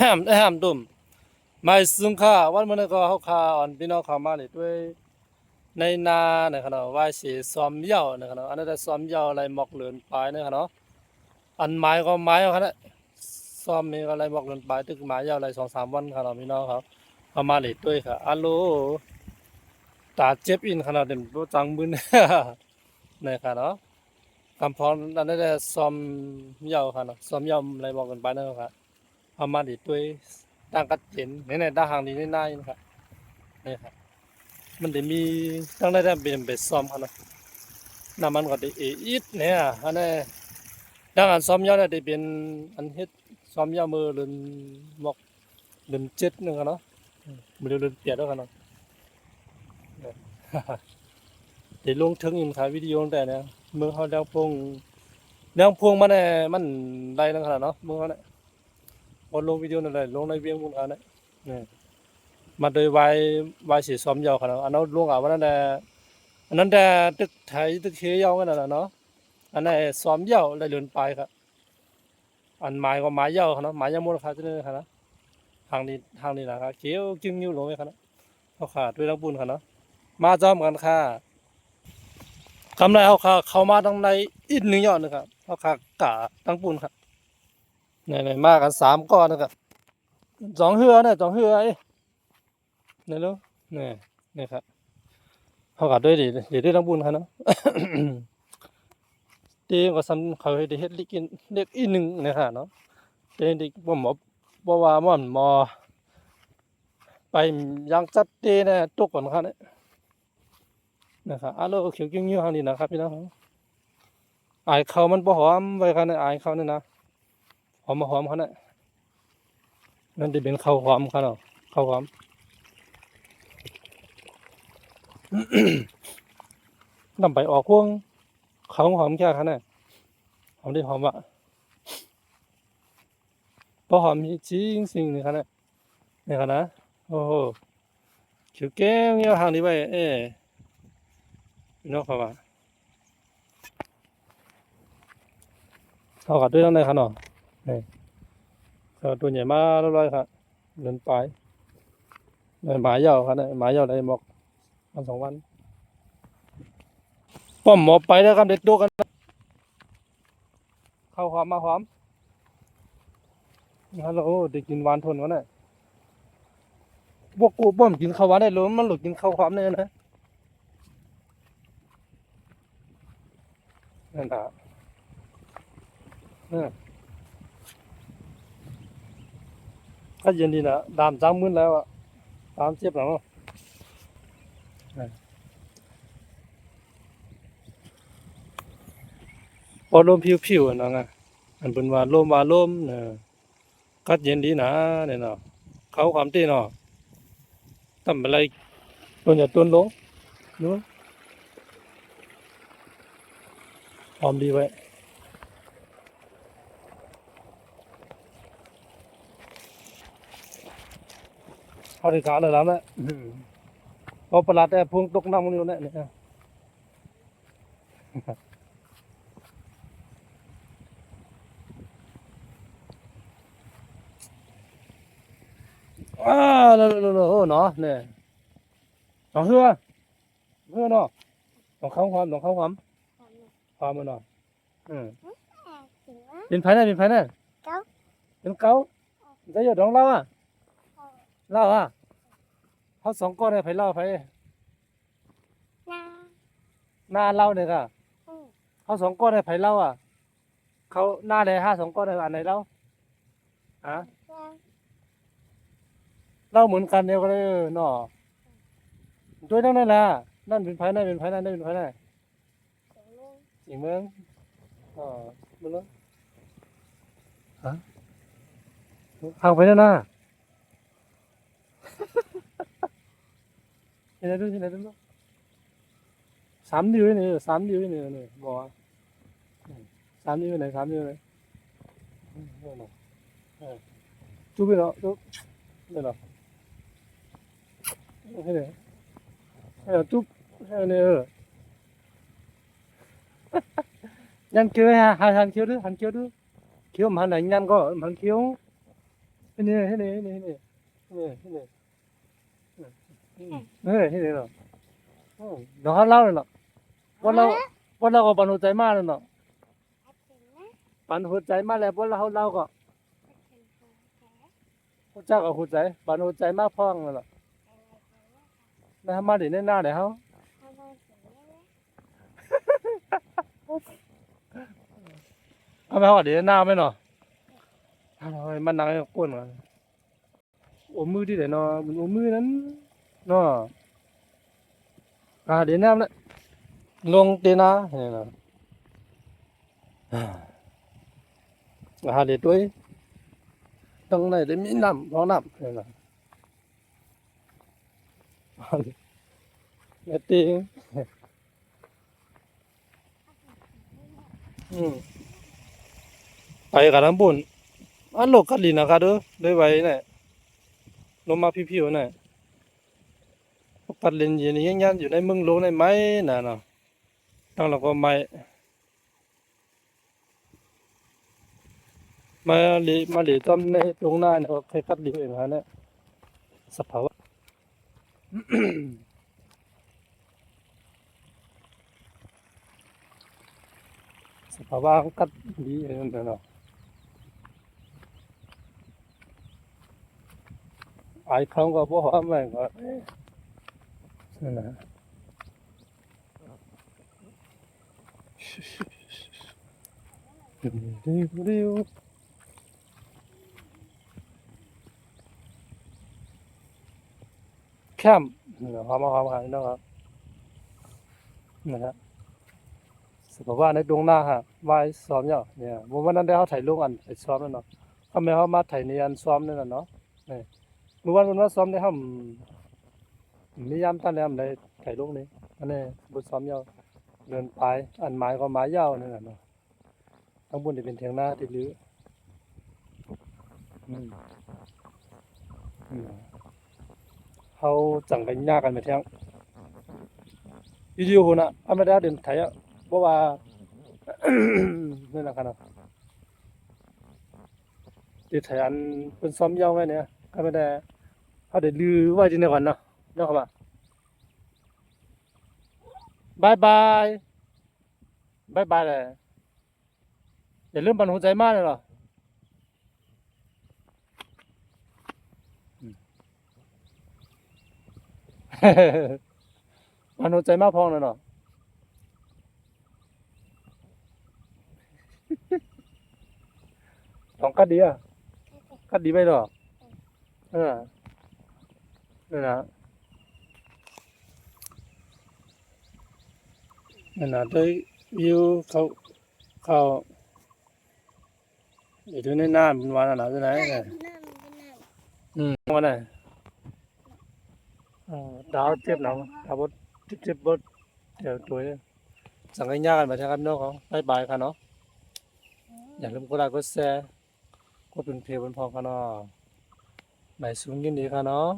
ห้ามดุมไม่ซึ่งค่าวันมันก็เขาค่าอ่อนพี่น้องเขามาเลยด้วยในนาเนี่ยครับเนาะว่าสิซ้อมเหย้าเนี่ยครับเนาะอันนั้นได้ซ้อมเหย้าอะไรหมอกเหลือนปลายเนี่ยครับเนาะอันไม้ก็ไม้เอาครับเนี่ยซ้อมมีอะไรหมอกเหลือนปลายตึกไม้เหย้าอะไร2-3 วันครับเนาะพี่น้องเขาเขามาเลยด้วยค่ะอัลโหลตาเจ็บอินขนาดเต็มตัวจังมึน เนี่ยครับเนาะกำพรอันนั้นได้ซ้อมเหย้าครับเนาะซ้อมเหย้าอะไรหมอกเหลือนปลายเนี่ยครับเขามาเลยด้วยตั้งกัดเห็นในด้านหางนี้ในหน้านี่ครับเนี่ยครับ มันได้มีตั้งได้เป็นไปซ้อมเขานะน้ำมันก็ได้อีดเนี่ยอันนี้ดังอันซ้อมยาวได้เป็นอันเฮ็ดซ้อมยาวมือเดือนมกเดือน7นึงกันเนาะมือเดือน8แล้วกันเนาะได้ลงถึงอินถ่ายวิดีโอแต่เนี่ยเมืองเขาเรื่องพวงมันเนี่ยมันได้แล้วขนาดเนาะเมืองเขาเนี่ยพอลงวิดีโอนั่นแหละลงในเวียงมุนเขาเนี่ยเนี่ยมาโดยวายสีซ้อมยาวขนาดอันนั้นลงอ่ะวันนั้นแต่อันนั้นแต่ตึกไทยตึกเชียาวกันนั่นแหละเนาะ อันนั้นซ้อมเหย้าได้เลือนไปครับอันไม้ก็ไม้เหย้าครับเนาะไม้ยามดครับที่นี่ครับนะทางนี้นะครับเขียวจิ้มนิ้วลงไปครับนะเขาขาดด้วยทั้งปุ่นครับเนาะมาจอมกันค่ะคำไรเขาขาเข้ามาทางในอีกหนึ่งยอดนะครับเขาขากะทั้งปุ่นครับเนี่ยมากัน3 ก้อนนะครับ2 เฮือเนี่ย2 เฮือไอ้เนี่ยลูกเนี่ยเนี่ยครับเขาขาดด้วยดีด้วยทั้งปุ่นครับเนาะ ตีก็ซ้ำเขาให้ได้เฮ็ดลิกินเด็กอีกหนึ่งนะครับเนาะเด็กบ่ว่ามันหมอ ไปยังจัดเตเนี่ยตกก่อนครับเนี่ยนะครับอ่ะเราเขียวกิ้งอยู่ทางนี้นะครับพี่น้องอายเขามันบ่หอมไว้ครับเนี่ยอายเขาเนี่ยนะหอมมาหอมเขาเนี่ยนั่นจะเป็นข้าวหอมครับเนาะข้าวหอมนำไปออกพวงเขาหอมแค่ครับเนี่ยหอมได้หอมอ่ะบ่หอมจริงสิ่งนี้ครับเนี่ยนี่ครับนะโอ้โหเขียวแก้วเนี่ยทางนี้ไว้พี่น้องครับว่าเขากัดด้วยตั้งแต่ครับเนาะนี่เขาตัวใหญ่มากเรียบร้อยครับเดินไปหมาเหยาครับเนี่ยหมาเหยาได้หมอกวัน 2 วันป้อมหมอไปแล้วครับเด็ดโดกันเข้าความมาความฮัลโหลได้กินหวานทนกันน่ะพวกกูป้อมกินข้าวหวานได้หรือมันหลุดกินข้าวความเนี่ยนะนั่นน่ะเออก็เย็นดีนะดาม3 มื้อแล้วอ่ะ30แล้วเนาะพอลมผิวๆนั่นน่ะอันเป็นว่าลมก็เย็นดีนะเนี่ยเนาะเขาความตีเนาะทำอะไรตัวอย่าตัวลงเนาะหอมดีไว้เขาได้ขาเลยแล้วนะพอประหลาดแต่พวงตกน้ำมันอยู่เนี่ยอ้าแล้วโอ้เนาะเนี่ยสองเฮือเนาะต้องเข้าความความมันเนาะอืมเป็นไผน่ะเป็นเกาจะอยู่ดองเล่าอ่ะเล่าอ่ะเขา2 ก้อนเนี่ยไผเล่าไผหน้าเล่าเนี่ยค่ะเขา2 ก้อนเนี่ยไผเล่าอ่ะเขาหน้าเลย2 ก้อนเนี่ยอันไหนเล่าฮะเล่าเหมือนกันเนี่ยก็เลยเนาะด้วยนั่นแหละนั่นเป็นไผนั่นเป็นไผนั่นเป็นไผนั่นอีกเมืองอ๋อมึงเนาะฮะห่างไปนั่นน่ะเห็นไหมดู3 นิ้วนี่3 นิ้วนี่บอกว่า3 นิ้วไหน3 นิ้วไหนจุ๊บไปเนาะจุ๊บเนี่ยเนาะให้เนี่ยให้เนาะจุ๊บให้เนี่ยnhăn kia ha hai han kia đứa kiem hắn này nhăn có hắn kiêu นี่เนาะเนาะเล่าเลยเนาะวันเราก็ปันหัวใจมากเลยเนาะปันหัวใจมากแล้ววันเราก็หัวใจกับหัวใจปันหัวใจมากพ่องเลยเนาะนะมาดิในหน้าเดี๋ยวเขาเอาไปเขาดิในหน้าไหมเนาะมันนั่งก้นมาโอ้มือที่ไหนเนาะโอ้มือนั้นเนาะเดี๋ยวน้ำเลยลงตีนาเนี่ยนะเดี๋ยวด้วยตรงไหนได้มีน้ำร้อนน้ำเนี่ยนะเม็ดตีไปกับน้ำบุญอันโลกกัดลีนะครับเด้อด้วยไว้เนี่ยลงมาพิวๆเนี่ยปัดเลนเย็นยังยันอยู่ในเมืองหลวงในไม้น่ะเนาะตั้งเราก็ไม้มาหลีต้มในตรงหน้าเนี่ยใครกัดลีเองฮะเนี่ยสภาวะสภาวะกัดลีเองเนาะไอ้ครั้งก็บ่ว่าแม่งก็นั่นนะเร็วแคมป์ความเนาะครับนะครับสภาวะในดวงหน้าฮะวายซ้อมเนี่ยวันนั้นได้เขาถ่ายรูปอันถ่ายซ้อมนั่นเนาะเขาไม่เขามาถ่ายในอันซ้อมนั่นน่ะเนาะเมื่อวันว่าซ้อมได้เขามียามตั้งแล้วได้ถ่ายรูปนี้อันนี้บทซ้อมยาวเดินไปอันหมายก็หมายยาวนั่นน่ะเนาะข้างบนจะเป็นเถียงนาที่ลื้อเขาจังกันยากกันไปเที่ยงวิดีโอน่ะอเมริกาเดินไทยอ่ะเพราะว่านั่นแหละครับที่ไทยอันเป็นซ้อมยาวไงเนี่ยก็ไม่ได้เขาได้ลื้อไว้ที่นี่ก่อนเนาะเนาะครับบายบายเลยอย่าลืมปั่นหัวใจมากเลยเหรอปั่นหัวใจมากพองเลยเนาะต้องกัดดีอ่ะกัดดีไปหรอนี่นะนี่นะด้วยวิวเขาอยู่ในน้ำเป็นวันอะไรที่ไหนเนี่ยวันไหนดาวเจ็บหนังดาวเจ็บบดเดี๋ยวตัวสั่งให้ยากกันไปใช่ครับน้องเขาบายค่ะเนาะอย่าลืมกดไลค์กดแชร์กดเป็นเพลงบนพอค่ะเนาะหมายสูงยินดีค่ะเนาะ